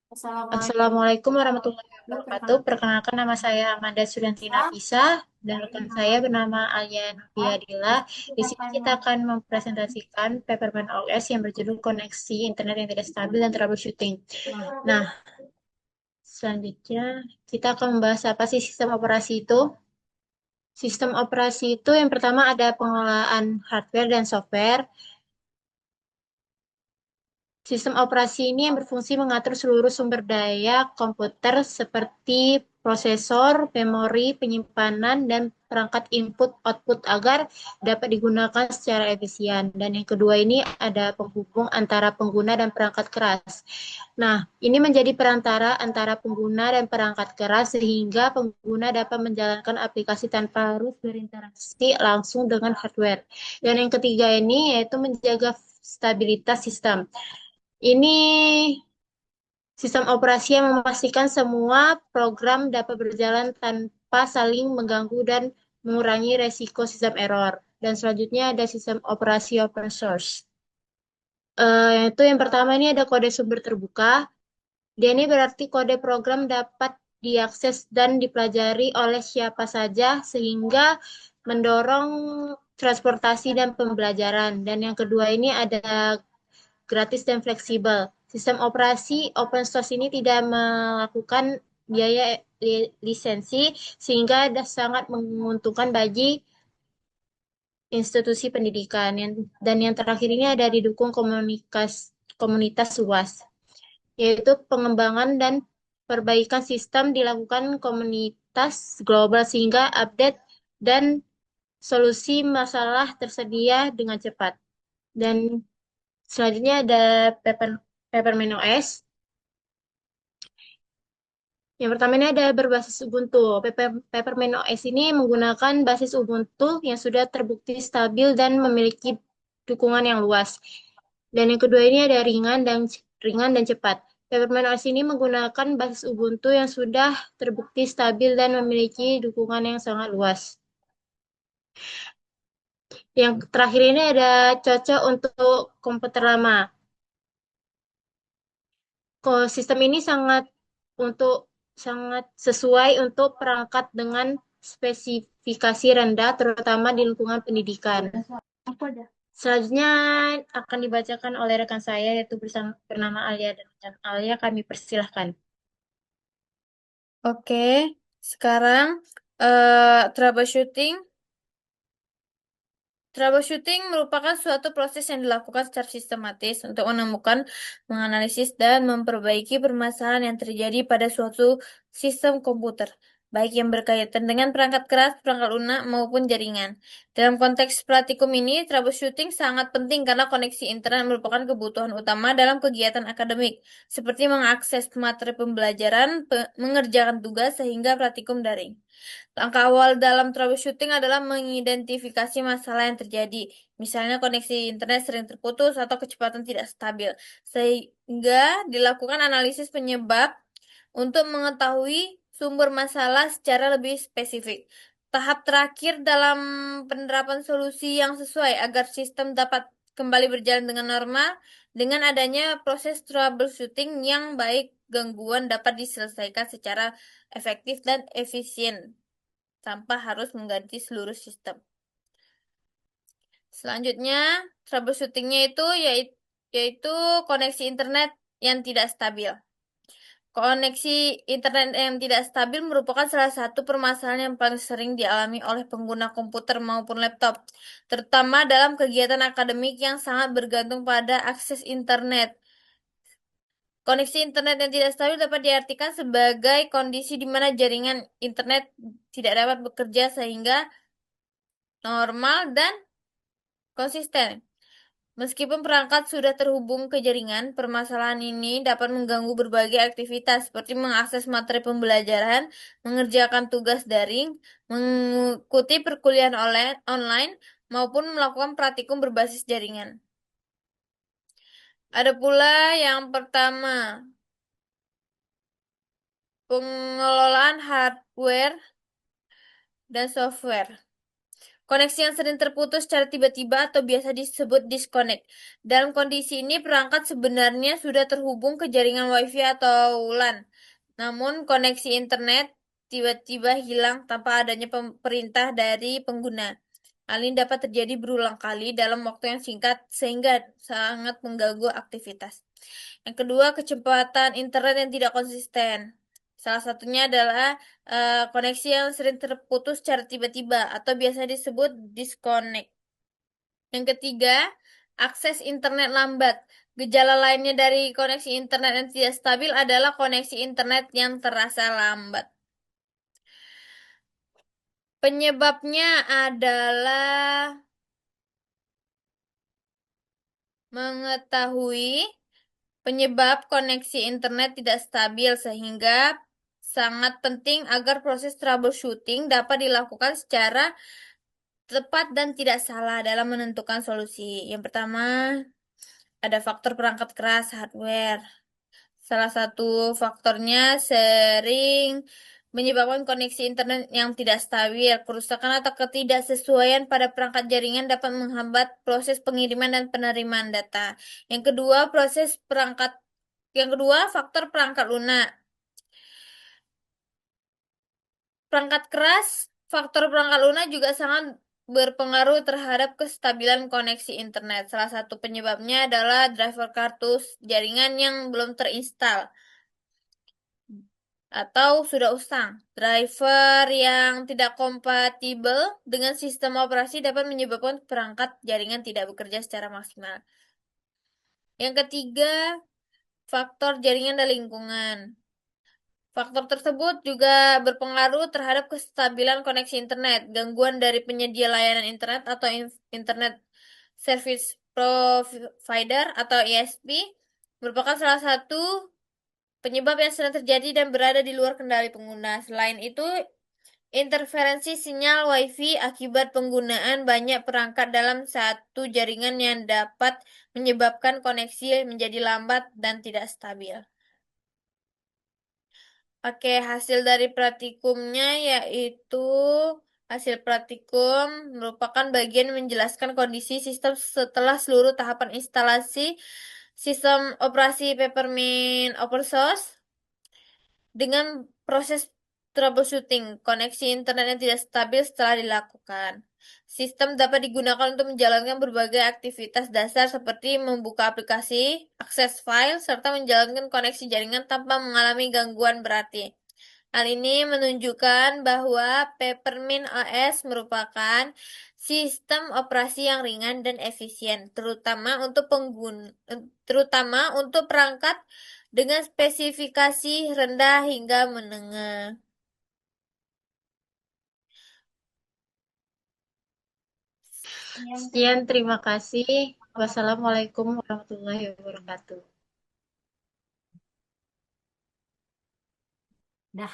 Assalamualaikum warahmatullahi wabarakatuh. Perkenalkan nama saya Amanda Suliantina Pisa dan rekan saya bernama Alia Noviadila. Di sini kita akan mempresentasikan Peppermint OS yang berjudul Koneksi Internet yang Tidak Stabil dan Troubleshooting. Nah, selanjutnya kita akan membahas apa sih sistem operasi itu. Sistem operasi itu yang pertama ada pengelolaan hardware dan software. Sistem operasi ini yang berfungsi mengatur seluruh sumber daya komputer seperti prosesor, memori, penyimpanan, dan perangkat input-output agar dapat digunakan secara efisien. Dan yang kedua ini ada penghubung antara pengguna dan perangkat keras. Nah, ini menjadi perantara antara pengguna dan perangkat keras sehingga pengguna dapat menjalankan aplikasi tanpa harus berinteraksi langsung dengan hardware. Dan yang ketiga ini yaitu menjaga stabilitas sistem. Ini sistem operasi yang memastikan semua program dapat berjalan tanpa saling mengganggu dan mengurangi resiko sistem error. Dan selanjutnya ada sistem operasi open source. Itu yang pertama ini ada kode sumber terbuka. Dia ini berarti kode program dapat diakses dan dipelajari oleh siapa saja sehingga mendorong transportasi dan pembelajaran. Dan yang kedua ini ada gratis dan fleksibel. Sistem operasi open source ini tidak melakukan biaya lisensi sehingga sangat menguntungkan bagi institusi pendidikan. Dan yang terakhir ini ada didukung komunitas luas, yaitu pengembangan dan perbaikan sistem dilakukan komunitas global sehingga update dan solusi masalah tersedia dengan cepat. Dan selanjutnya ada Peppermint OS. Yang pertama ini ada berbasis Ubuntu. Peppermint OS ini menggunakan basis Ubuntu yang sudah terbukti stabil dan memiliki dukungan yang luas. Dan yang kedua ini ada ringan dan cepat. Peppermint OS ini menggunakan basis Ubuntu yang sudah terbukti stabil dan memiliki dukungan yang sangat luas. Yang terakhir ini ada cocok untuk komputer lama. Sistem ini untuk sangat sesuai untuk perangkat dengan spesifikasi rendah, terutama di lingkungan pendidikan. Selanjutnya akan dibacakan oleh rekan saya, yaitu bernama Alia dan rekan Alia, kami persilahkan. Oke, sekarang troubleshooting. Troubleshooting merupakan suatu proses yang dilakukan secara sistematis untuk menemukan, menganalisis, dan memperbaiki permasalahan yang terjadi pada suatu sistem komputer, baik yang berkaitan dengan perangkat keras, perangkat lunak, maupun jaringan. Dalam konteks praktikum ini, troubleshooting sangat penting karena koneksi internet merupakan kebutuhan utama dalam kegiatan akademik, seperti mengakses materi pembelajaran, mengerjakan tugas, sehingga praktikum daring. Langkah awal dalam troubleshooting adalah mengidentifikasi masalah yang terjadi. Misalnya koneksi internet sering terputus atau kecepatan tidak stabil. Sehingga dilakukan analisis penyebab untuk mengetahui sumber masalah secara lebih spesifik. Tahap terakhir dalam penerapan solusi yang sesuai agar sistem dapat kembali berjalan dengan normal. Dengan adanya proses troubleshooting yang baik, gangguan dapat diselesaikan secara efektif dan efisien tanpa harus mengganti seluruh sistem. Selanjutnya, troubleshootingnya yaitu koneksi internet yang tidak stabil. Koneksi internet yang tidak stabil merupakan salah satu permasalahan yang paling sering dialami oleh pengguna komputer maupun laptop, terutama dalam kegiatan akademik yang sangat bergantung pada akses internet. Koneksi internet yang tidak stabil dapat diartikan sebagai kondisi di mana jaringan internet tidak dapat bekerja sehingga normal dan konsisten. Meskipun perangkat sudah terhubung ke jaringan, permasalahan ini dapat mengganggu berbagai aktivitas seperti mengakses materi pembelajaran, mengerjakan tugas daring, mengikuti perkuliahan online, maupun melakukan praktikum berbasis jaringan. Ada pula yang pertama, pengelolaan hardware dan software. Koneksi yang sering terputus secara tiba-tiba atau biasa disebut disconnect. Dalam kondisi ini, perangkat sebenarnya sudah terhubung ke jaringan WiFi atau LAN. Namun, koneksi internet tiba-tiba hilang tanpa adanya perintah dari pengguna. Hal ini dapat terjadi berulang kali dalam waktu yang singkat sehingga sangat mengganggu aktivitas. Yang kedua, kecepatan internet yang tidak konsisten. Salah satunya adalah koneksi yang sering terputus secara tiba-tiba atau biasa disebut disconnect. Yang ketiga, akses internet lambat. Gejala lainnya dari koneksi internet yang tidak stabil adalah koneksi internet yang terasa lambat. Penyebabnya adalah mengetahui penyebab koneksi internet tidak stabil sehingga sangat penting agar proses troubleshooting dapat dilakukan secara tepat dan tidak salah dalam menentukan solusi. Yang pertama, ada faktor perangkat keras hardware. Salah satu faktornya sering menyebabkan koneksi internet yang tidak stabil. Kerusakan atau ketidaksesuaian pada perangkat jaringan dapat menghambat proses pengiriman dan penerimaan data. Yang kedua, faktor perangkat lunak. Perangkat keras, faktor perangkat lunak juga sangat berpengaruh terhadap kestabilan koneksi internet. Salah satu penyebabnya adalah driver kartu jaringan yang belum terinstall atau sudah usang. Driver yang tidak kompatibel dengan sistem operasi dapat menyebabkan perangkat jaringan tidak bekerja secara maksimal. Yang ketiga, faktor jaringan dan lingkungan. Faktor tersebut juga berpengaruh terhadap kestabilan koneksi internet. Gangguan dari penyedia layanan internet atau Internet Service Provider atau ISP merupakan salah satu penyebab yang sering terjadi dan berada di luar kendali pengguna. Selain itu, interferensi sinyal WiFi akibat penggunaan banyak perangkat dalam satu jaringan yang dapat menyebabkan koneksi menjadi lambat dan tidak stabil. Oke, hasil dari praktikumnya yaitu hasil praktikum merupakan bagian menjelaskan kondisi sistem setelah seluruh tahapan instalasi sistem operasi Peppermint open source dengan proses troubleshooting koneksi internet yang tidak stabil setelah dilakukan. Sistem dapat digunakan untuk menjalankan berbagai aktivitas dasar seperti membuka aplikasi, akses file, serta menjalankan koneksi jaringan tanpa mengalami gangguan berarti. Hal ini menunjukkan bahwa Peppermint OS merupakan sistem operasi yang ringan dan efisien, terutama untuk perangkat dengan spesifikasi rendah hingga menengah. Sekian, terima kasih. Wassalamualaikum warahmatullahi wabarakatuh. Dah.